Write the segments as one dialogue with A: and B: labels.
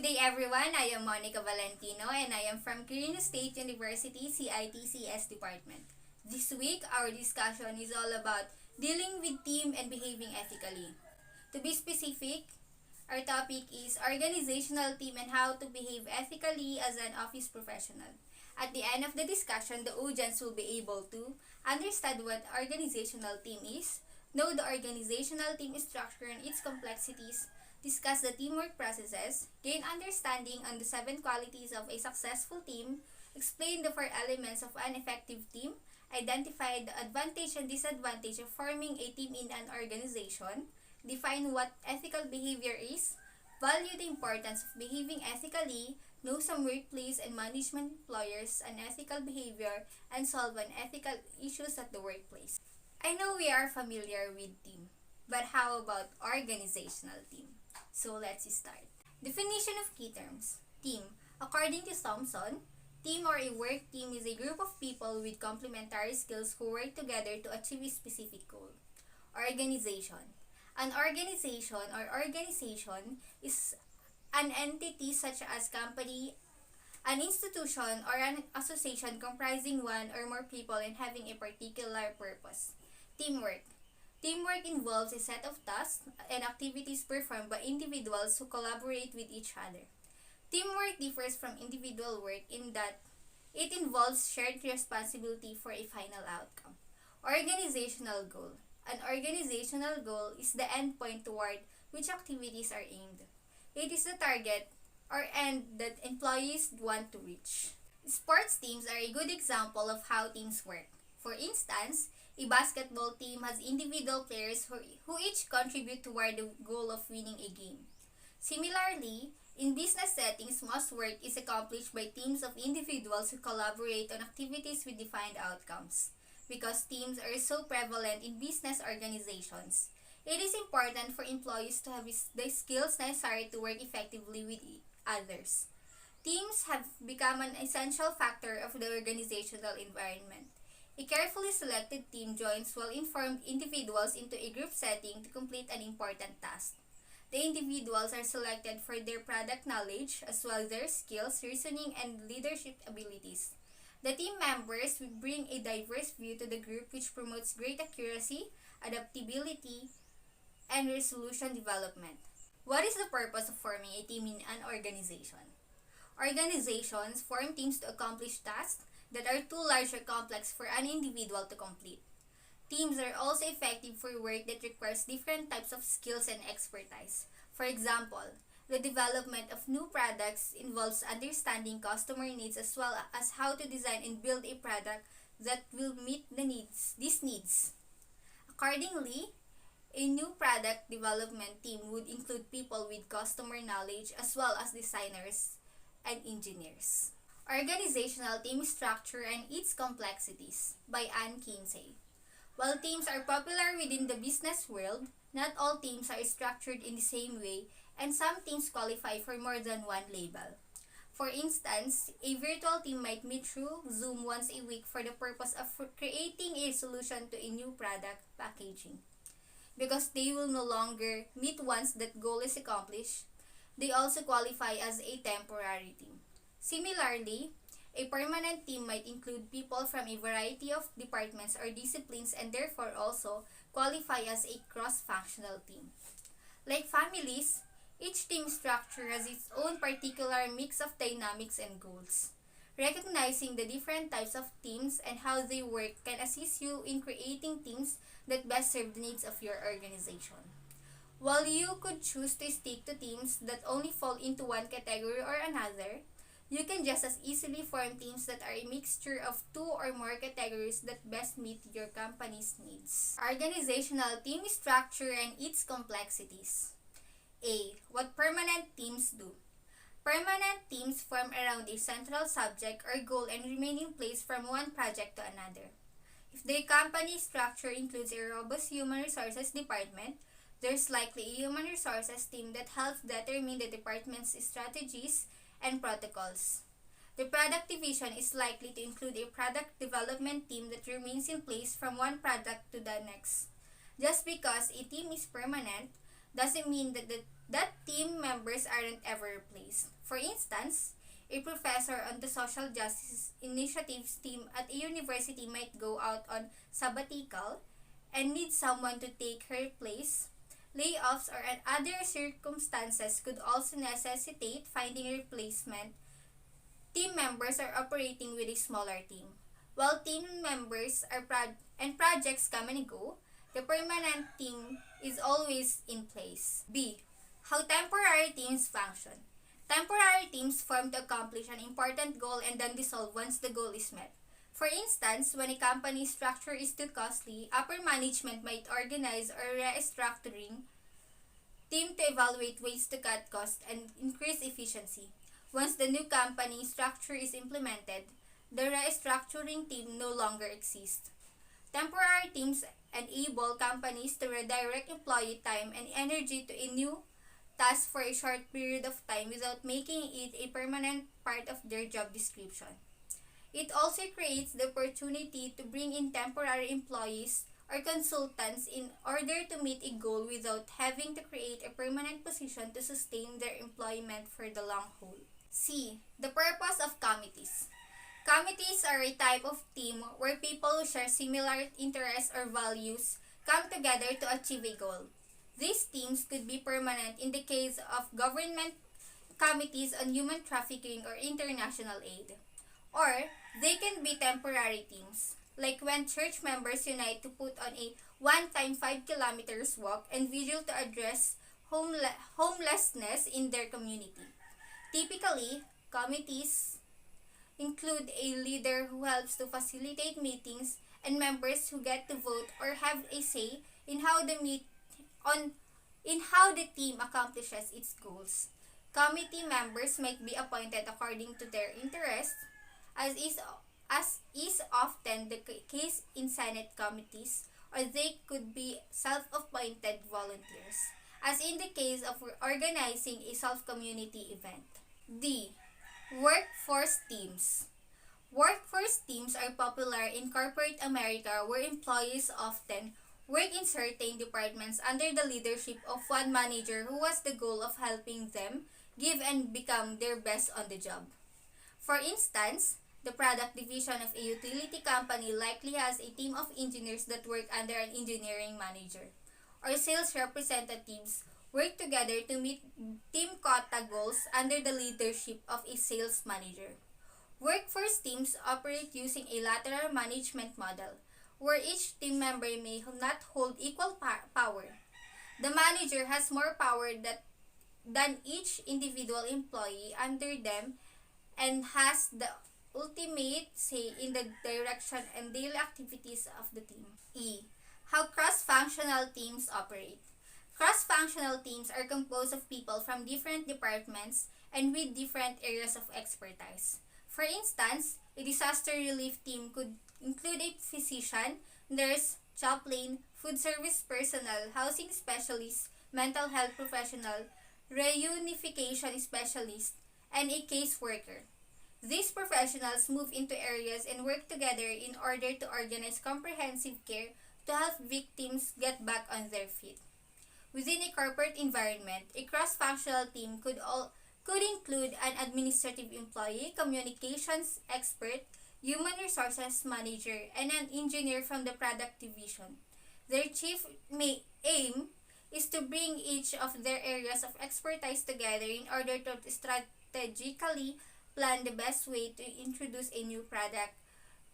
A: day everyone, I am Monica Valentino and I am from Quirino State University CITCS Department. This week, our discussion is all about dealing with team and behaving ethically. To be specific, our topic is organizational team and how to behave ethically as an office professional. At the end of the discussion, the audience will be able to understand what organizational team is, know the organizational team structure and its complexities, discuss the teamwork processes, gain understanding on the 7 qualities of a successful team, explain the 4 elements of an effective team, identify the advantage and disadvantage of forming a team in an organization, define what ethical behavior is, value the importance of behaving ethically, know some workplace and management employers unethical behavior, and solve unethical issues at the workplace. I know we are familiar with team, but how about organizational team? So let's start. Definition of key terms. Team. According to Thompson, team or a work team is a group of people with complementary skills who work together to achieve a specific goal. Organization. An organization or organization is an entity such as company, an institution, or an association comprising one or more people and having a particular purpose. Teamwork. Teamwork involves a set of tasks and activities performed by individuals who collaborate with each other. Teamwork differs from individual work in that it involves shared responsibility for a final outcome. Organizational goal. An organizational goal is the endpoint toward which activities are aimed. It is the target or end that employees want to reach. Sports teams are a good example of how teams work. For instance, a basketball team has individual players who each contribute toward the goal of winning a game. Similarly, in business settings, most work is accomplished by teams of individuals who collaborate on activities with defined outcomes. Because teams are so prevalent in business organizations, it is important for employees to have the skills necessary to work effectively with others. Teams have become an essential factor of the organizational environment. A carefully selected team joins well-informed individuals into a group setting to complete an important task. The individuals are selected for their product knowledge as well as their skills, reasoning, and leadership abilities. The team members will bring a diverse view to the group which promotes great accuracy, adaptability, and resolution development. What is the purpose of forming a team in an organization? Organizations form teams to accomplish tasks that are too large or complex for an individual to complete. Teams are also effective for work that requires different types of skills and expertise. For example, the development of new products involves understanding customer needs as well as how to design and build a product that will meet these needs. Accordingly, a new product development team would include people with customer knowledge as well as designers and engineers. Organizational Team Structure and Its Complexities by Ann Kinsey. While teams are popular within the business world, not all teams are structured in the same way and some teams qualify for more than one label. For instance, a virtual team might meet through Zoom once a week for the purpose of creating a solution to a new product packaging. Because they will no longer meet once that goal is accomplished, they also qualify as a temporary team. Similarly, a permanent team might include people from a variety of departments or disciplines and therefore also qualify as a cross-functional team. Like families, each team structure has its own particular mix of dynamics and goals. Recognizing the different types of teams and how they work can assist you in creating teams that best serve the needs of your organization. While you could choose to stick to teams that only fall into one category or another, you can just as easily form teams that are a mixture of 2 or more categories that best meet your company's needs. Organizational team structure and its complexities. A. What permanent teams do. Permanent teams form around a central subject or goal and remain in place from one project to another. If the company structure includes a robust human resources department, there's likely a human resources team that helps determine the department's strategies and protocols. The product division is likely to include a product development team that remains in place from one product to the next. Just because a team is permanent doesn't mean that the that team members aren't ever replaced. For instance, a professor on the social justice initiatives team at a university might go out on sabbatical and need someone to take her place. Layoffs or other circumstances could also necessitate finding a replacement. Team members are operating with a smaller team. While team members and projects come and go, the permanent team is always in place. B. How temporary teams function. Temporary teams form to accomplish an important goal and then dissolve once the goal is met. For instance, when a company structure is too costly, upper management might organize a restructuring team to evaluate ways to cut costs and increase efficiency. Once the new company structure is implemented, the restructuring team no longer exists. Temporary teams enable companies to redirect employee time and energy to a new task for a short period of time without making it a permanent part of their job description. It also creates the opportunity to bring in temporary employees or consultants in order to meet a goal without having to create a permanent position to sustain their employment for the long haul. C. The purpose of committees. Committees are a type of team where people who share similar interests or values come together to achieve a goal. These teams could be permanent in the case of government committees on human trafficking or international aid. Or, they can be temporary teams, like when church members unite to put on a one-time 5 kilometers walk and vigil to address homelessness in their community. Typically, committees include a leader who helps to facilitate meetings and members who get to vote or have a say in how the team accomplishes its goals. Committee members might be appointed according to their interests, as is often the case in Senate committees, or they could be self-appointed volunteers, as in the case of organizing a self-community event. D. Workforce teams. Workforce teams are popular in corporate America where employees often work in certain departments under the leadership of one manager who has the goal of helping them give and become their best on the job. For instance, the product division of a utility company likely has a team of engineers that work under an engineering manager. Or sales representatives work together to meet team quota goals under the leadership of a sales manager. Workforce teams operate using a lateral management model, where each team member may not hold equal power. The manager has more power than each individual employee under them and has the ultimate say in the direction and daily activities of the team. E. How cross-functional teams operate. Cross-functional teams are composed of people from different departments and with different areas of expertise. For instance, a disaster relief team could include a physician, nurse, chaplain, food service personnel, housing specialist, mental health professional, reunification specialist, and a caseworker. These professionals move into areas and work together in order to organize comprehensive care to help victims get back on their feet. Within a corporate environment, a cross-functional team could include an administrative employee, communications expert, human resources manager, and an engineer from the product division. Their chief aim is to bring each of their areas of expertise together in order to strategically plan the best way to introduce a new product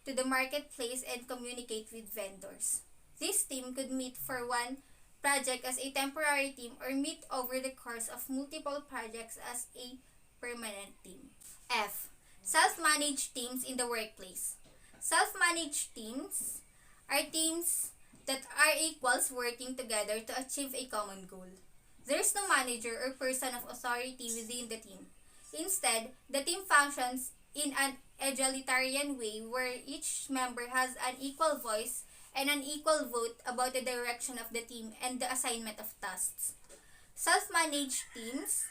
A: to the marketplace and communicate with vendors. This team could meet for one project as a temporary team or meet over the course of multiple projects as a permanent team. F. Self-managed teams in the workplace. Self-managed teams are teams that are equals working together to achieve a common goal. There is no manager or person of authority within the team. Instead, the team functions in an egalitarian way where each member has an equal voice and an equal vote about the direction of the team and the assignment of tasks. Self-managed teams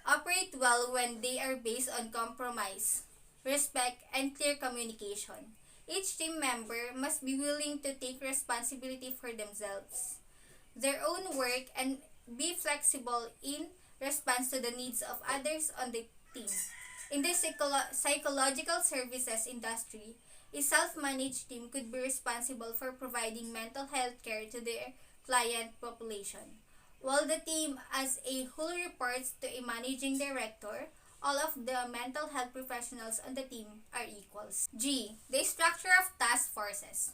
A: operate well when they are based on compromise, respect, and clear communication. Each team member must be willing to take responsibility for themselves, their own work, and be flexible in response to the needs of others on the team. In the psychological services industry, a self-managed team could be responsible for providing mental health care to their client population. While the team as a whole reports to a managing director, all of the mental health professionals on the team are equals. G. The structure of task forces.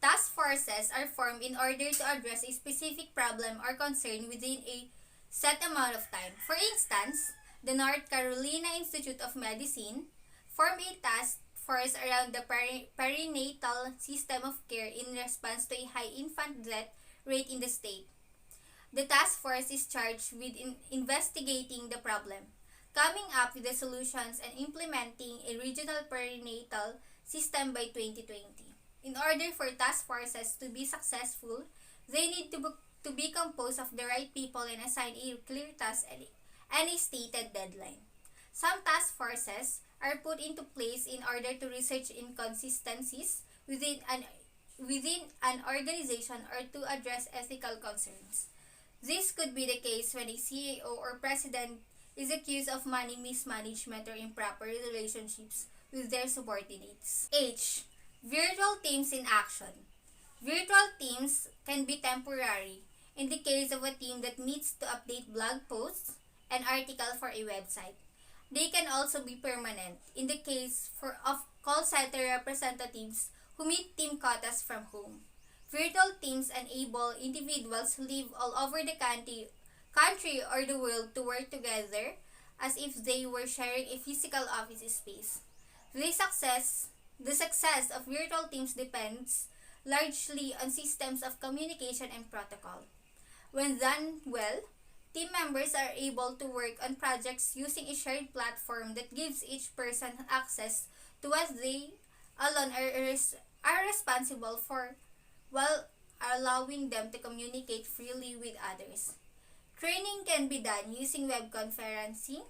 A: Task forces are formed in order to address a specific problem or concern within a set amount of time. For instance, the North Carolina Institute of Medicine formed a task force around the perinatal system of care in response to a high infant death rate in the state. The task force is charged with investigating the problem, coming up with the solutions, and implementing a regional perinatal system by 2020. In order for task forces to be successful, they need to be composed of the right people and assign a clear task and a stated deadline. Some task forces are put into place in order to research inconsistencies within an organization or to address ethical concerns. This could be the case when a CEO or president is accused of money mismanagement or improper relationships with their subordinates. H. Virtual teams in action. Virtual teams can be temporary in the case of a team that needs to update blog posts and articles for a website. They can also be permanent in the case of call center representatives who meet team quotas from home. Virtual teams enable individuals who live all over the country or the world to work together as if they were sharing a physical office space. The success of virtual teams depends largely on systems of communication and protocol. When done well, team members are able to work on projects using a shared platform that gives each person access to what they alone are responsible for, while allowing them to communicate freely with others. Training can be done using web conferencing,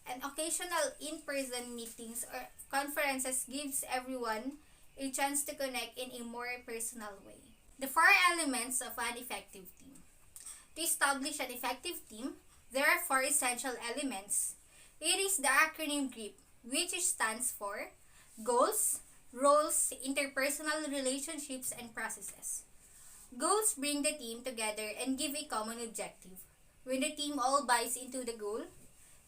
A: and occasional in-person meetings or conferences gives everyone a chance to connect in a more personal way. The 4 elements of an effective team. To establish an effective team, there are 4 essential elements. It is the acronym GRIP, which stands for Goals, Roles, Interpersonal Relationships, and Processes. Goals bring the team together and give a common objective. When the team all buys into the goal,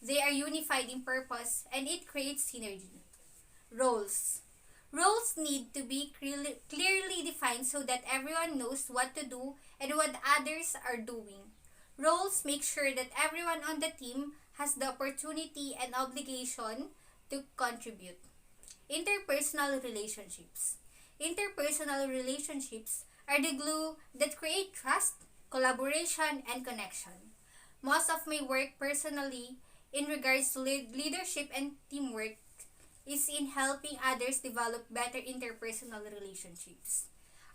A: they are unified in purpose and it creates synergy. Roles. Roles need to be clearly defined so that everyone knows what to do and what others are doing. Roles make sure that everyone on the team has the opportunity and obligation to contribute. Interpersonal relationships. Interpersonal relationships are the glue that create trust, collaboration, and connection. Most of my work personally in regards to leadership and teamwork is in helping others develop better interpersonal relationships.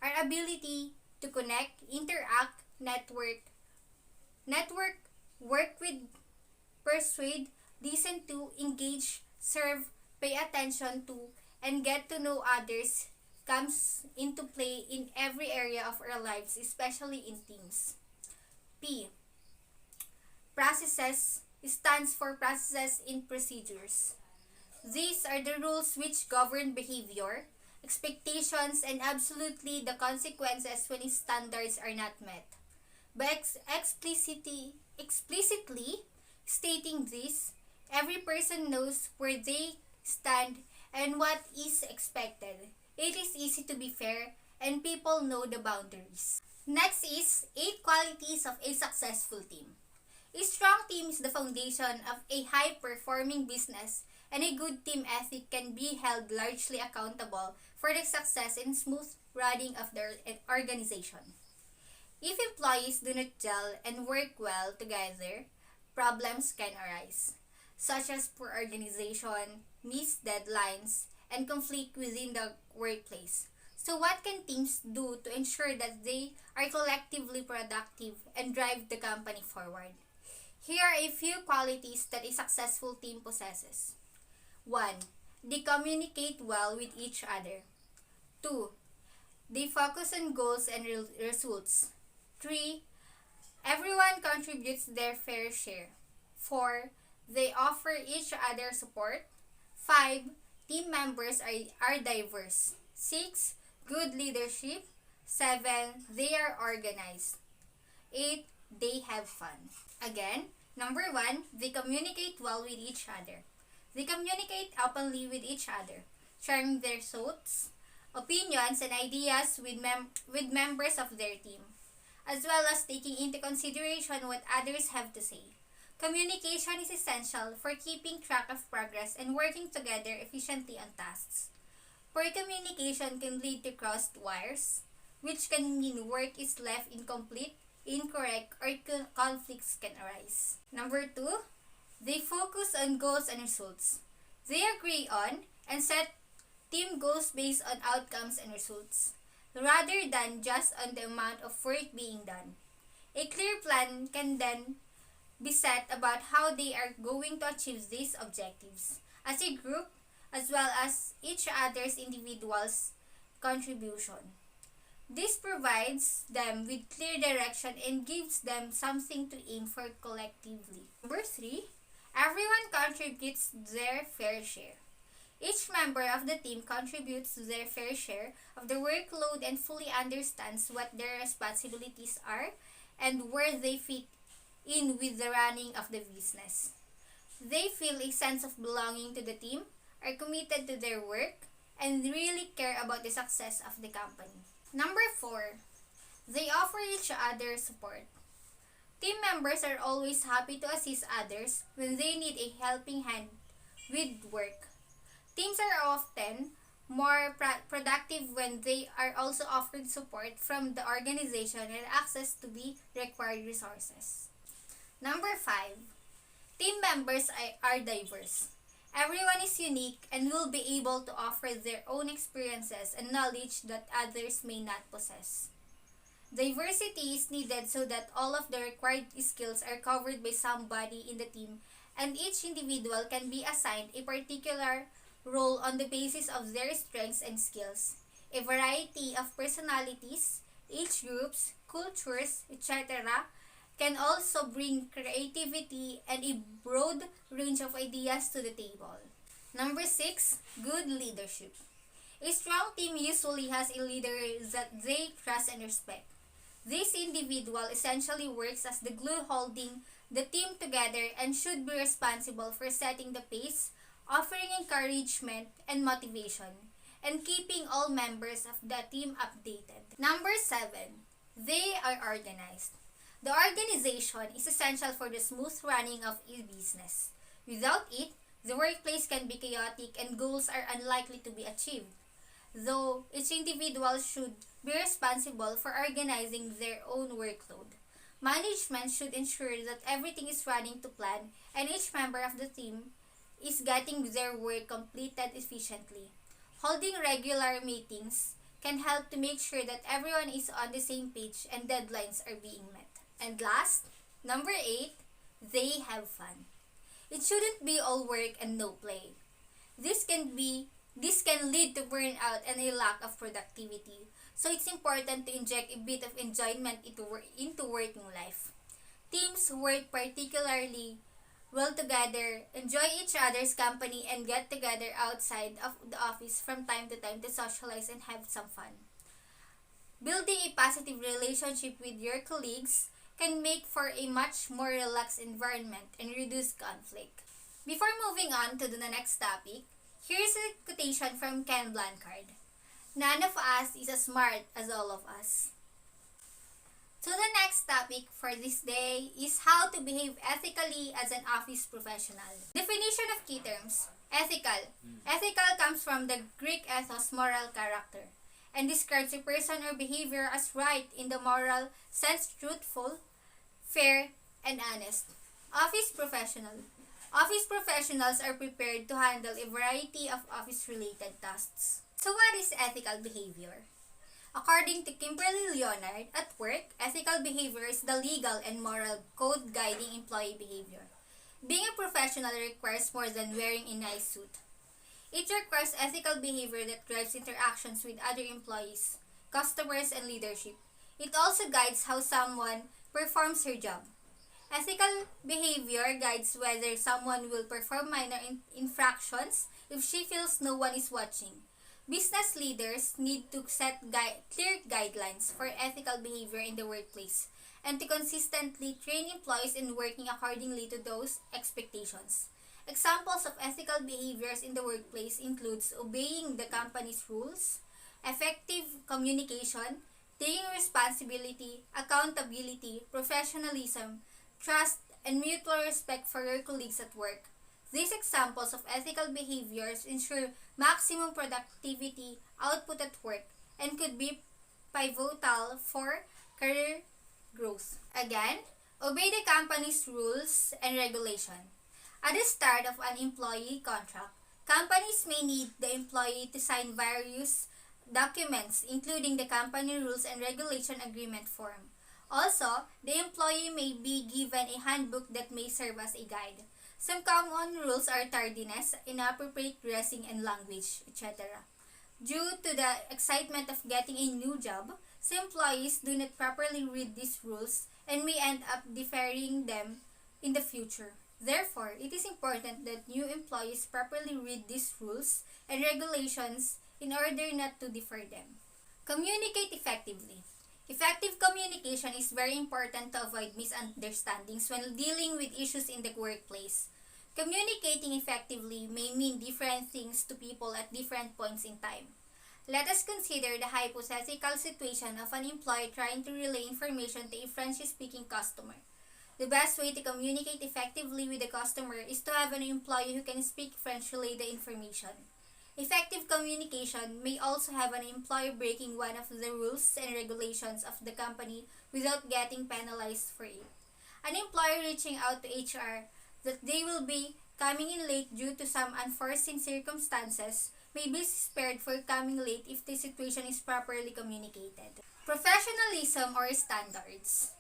A: Our ability to connect, interact, work with, persuade, listen to, engage, serve, pay attention to, and get to know others comes into play in every area of our lives, especially in teams. P. Processes stands for processes and procedures. These are the rules which govern behavior, expectations, and absolutely the consequences when standards are not met. By explicitly stating this, every person knows where they stand and what is expected. It is easy to be fair and people know the boundaries. Next is 8 qualities of a successful team. A strong team is the foundation of a high-performing business, and a good team ethic can be held largely accountable for the success and smooth running of the organization. If employees do not gel and work well together, problems can arise, such as poor organization, missed deadlines, and conflict within the workplace. So what can teams do to ensure that they are collectively productive and drive the company forward? Here are a few qualities that a successful team possesses. 1. They communicate well with each other. 2. They focus on goals and results. 3. Everyone contributes their fair share. 4. They offer each other support. 5. Team members are diverse. 6. Good leadership. 7. They are organized. 8. They have fun. Again, number 1, they communicate well with each other. They communicate openly with each other, sharing their thoughts, opinions, and ideas with members of their team, as well as taking into consideration what others have to say. Communication is essential for keeping track of progress and working together efficiently on tasks. Poor communication can lead to crossed wires, which can mean work is left incomplete, incorrect, or conflicts can arise. Number 2, they focus on goals and results. They agree on and set team goals based on outcomes and results, rather than just on the amount of work being done. A clear plan can then be set about how they are going to achieve these objectives as a group, as well as each other's individual's contribution. This provides them with clear direction and gives them something to aim for collectively. Number 3, everyone contributes their fair share. Each member of the team contributes their fair share of the workload and fully understands what their responsibilities are and where they fit in with the running of the business. They feel a sense of belonging to the team, are committed to their work, and really care about the success of the company. Number 4, they offer each other support. Team members are always happy to assist others when they need a helping hand with work. Teams are often more productive when they are also offered support from the organization and access to the required resources. Number 5, team members are diverse. Everyone is unique and will be able to offer their own experiences and knowledge that others may not possess. Diversity is needed so that all of the required skills are covered by somebody in the team, and each individual can be assigned a particular role on the basis of their strengths and skills. A variety of personalities, age groups, cultures, etc. can also bring creativity and a broad range of ideas to the table. Number 6, good leadership. A strong team usually has a leader that they trust and respect. This individual essentially works as the glue holding the team together and should be responsible for setting the pace, offering encouragement and motivation, and keeping all members of the team updated. Number 7, they are organized. The organization is essential for the smooth running of a business. Without it, the workplace can be chaotic and goals are unlikely to be achieved. Though each individual should be responsible for organizing their own workload, management should ensure that everything is running to plan and each member of the team is getting their work completed efficiently. Holding regular meetings can help to make sure that everyone is on the same page and deadlines are being met. And last, number 8, they have fun. It shouldn't be all work and no play. This can lead to burnout and a lack of productivity. So it's important to inject a bit of enjoyment into working life. Teams work particularly well together, enjoy each other's company, and get together outside of the office from time to time to socialize and have some fun. Building a positive relationship with your colleagues can make for a much more relaxed environment and reduce conflict. Before moving on to the next topic, here's a quotation from Ken Blanchard. None of us is as smart as all of us. So the next topic for this day is how to behave ethically as an office professional. Definition of key terms. Ethical. Ethical comes from the Greek ethos, moral character, and describes a person or behavior as right in the moral sense, truthful, fair, and honest. Office professional. Office professionals are prepared to handle a variety of office-related tasks. So what is ethical behavior? According to Kimberly Leonard, at work, ethical behavior is the legal and moral code guiding employee behavior. Being a professional requires more than wearing a nice suit. It requires ethical behavior that drives interactions with other employees, customers, and leadership. It also guides how someone performs her job. Ethical behavior guides whether someone will perform minor infractions if she feels no one is watching. Business leaders need to set clear guidelines for ethical behavior in the workplace and to consistently train employees in working accordingly to those expectations. Examples of ethical behaviors in the workplace includes obeying the company's rules, effective communication, taking responsibility, accountability, professionalism, trust, and mutual respect for your colleagues at work. These examples of ethical behaviors ensure maximum productivity output at work and could be pivotal for career growth. Again, obey the company's rules and regulation. At the start of an employee contract, companies may need the employee to sign various documents including the company rules and regulation agreement form. Also, the employee may be given a handbook that may serve as a guide. Some common rules are tardiness, inappropriate dressing and language, etc. Due to the excitement of getting a new job, some employees do not properly read these rules and may end up deferring them in the future. Therefore, it is important that new employees properly read these rules and regulations in order not to defer them. Communicate effectively. Effective communication is very important to avoid misunderstandings when dealing with issues in the workplace. Communicating effectively may mean different things to people at different points in time. Let us consider the hypothetical situation of an employee trying to relay information to a French-speaking customer. The best way to communicate effectively with the customer is to have an employee who can speak French relay the information. Effective communication may also have an employee breaking one of the rules and regulations of the company without getting penalized for it. An employee reaching out to HR that they will be coming in late due to some unforeseen circumstances may be spared for coming late if the situation is properly communicated. Professionalism or standards.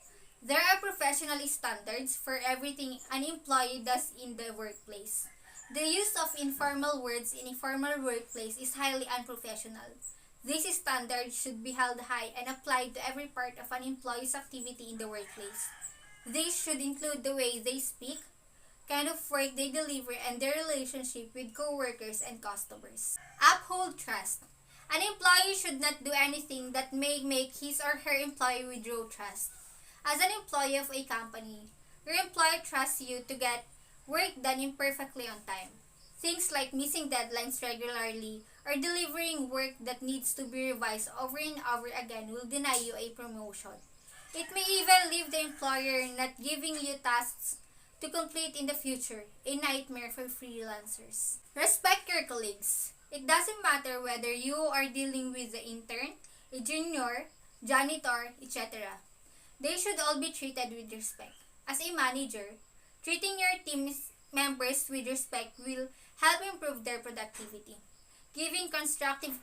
A: There are professional standards for everything an employee does in the workplace. The use of informal words in a formal workplace is highly unprofessional. These standards should be held high and applied to every part of an employee's activity in the workplace. These should include the way they speak, kind of work they deliver, and their relationship with coworkers and customers. Uphold trust. An employee should not do anything that may make his or her employee withdraw trust. As an employee of a company, your employer trusts you to get work done imperfectly on time. Things like missing deadlines regularly or delivering work that needs to be revised over and over again will deny you a promotion. It may even leave the employer not giving you tasks to complete in the future, a nightmare for freelancers. Respect your colleagues. It doesn't matter whether you are dealing with the intern, a junior, janitor, etc. They should all be treated with respect. As a manager, treating your team members with respect will help improve their productivity. Giving constructive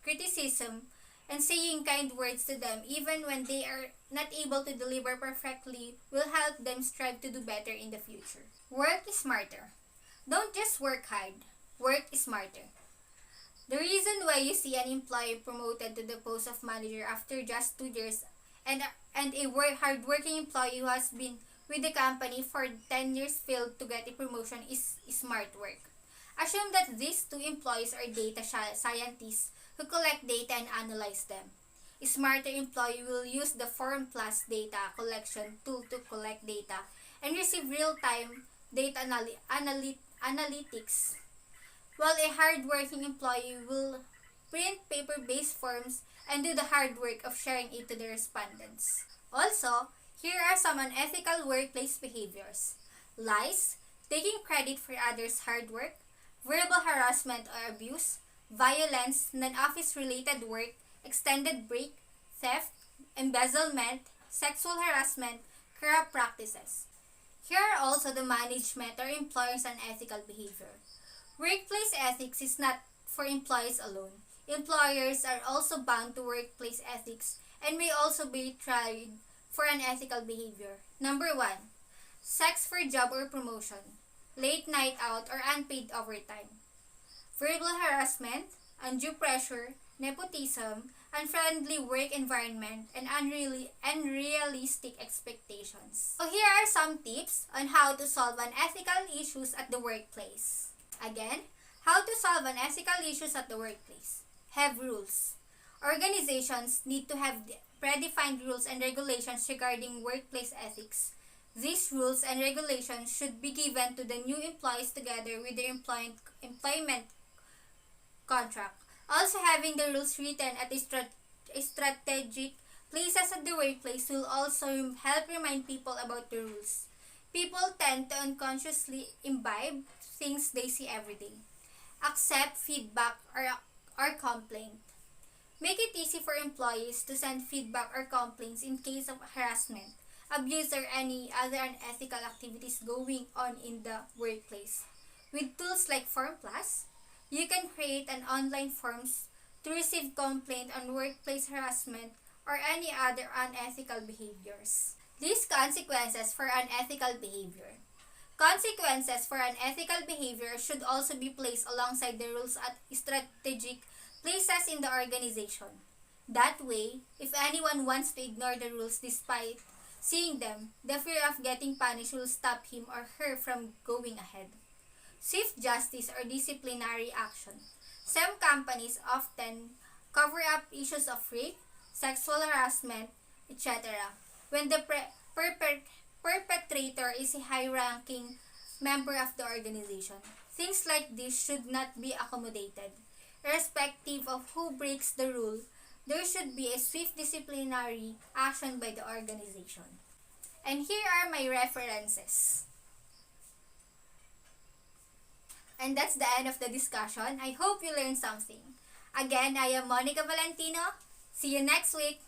A: criticism and saying kind words to them even when they are not able to deliver perfectly will help them strive to do better in the future. Work smarter. Don't just work hard. Work smarter. The reason why you see an employee promoted to the post of manager after just 2 years and a hard-working employee who has been with the company for 10 years failed to get a promotion is smart work. Assume that these two employees are data scientists who collect data and analyze them. A smarter employee will use the Form Plus data collection tool to collect data and receive real-time data analytics, while a hard-working employee will print paper-based forms and do the hard work of sharing it to the respondents. Also, here are some unethical workplace behaviors: lies, taking credit for others' hard work, verbal harassment or abuse, violence, non-office related work, extended break, theft, embezzlement, sexual harassment, corrupt practices. Here are also the management or employer's unethical behavior. Workplace ethics is not for employees alone. Employers are also bound to workplace ethics and may also be tried for unethical behavior. Number 1. Sex for job or promotion, late night out or unpaid overtime, verbal harassment, undue pressure, nepotism, unfriendly work environment, and unrealistic expectations. So here are some tips on how to solve unethical issues at the workplace. Again, how to solve unethical issues at the workplace. Have rules. Organizations need to have predefined rules and regulations regarding workplace ethics. These rules and regulations should be given to the new employees together with their employment contract. Also, having the rules written at a strategic places at the workplace will also help remind people about the rules. People tend to unconsciously imbibe things they see every day. Accept feedback or complaint. Make it easy for employees to send feedback or complaints in case of harassment, abuse, or any other unethical activities going on in the workplace. With tools like Form Plus, you can create an online forms to receive complaint on workplace harassment or any other unethical behaviors. These consequences for unethical behavior. Consequences for unethical behavior should also be placed alongside the rules at strategic places in the organization. That way, if anyone wants to ignore the rules despite seeing them, the fear of getting punished will stop him or her from going ahead. Swift justice or disciplinary action. Some companies often cover up issues of rape, sexual harassment, etc. when the perpetrator is a high-ranking member of the organization. Things like this should not be accommodated. Irrespective of who breaks the rule, there should be a swift disciplinary action by the organization. And here are my references. And that's the end of the discussion. I hope you learned something. Again, I am Monica Valentino. See you next week.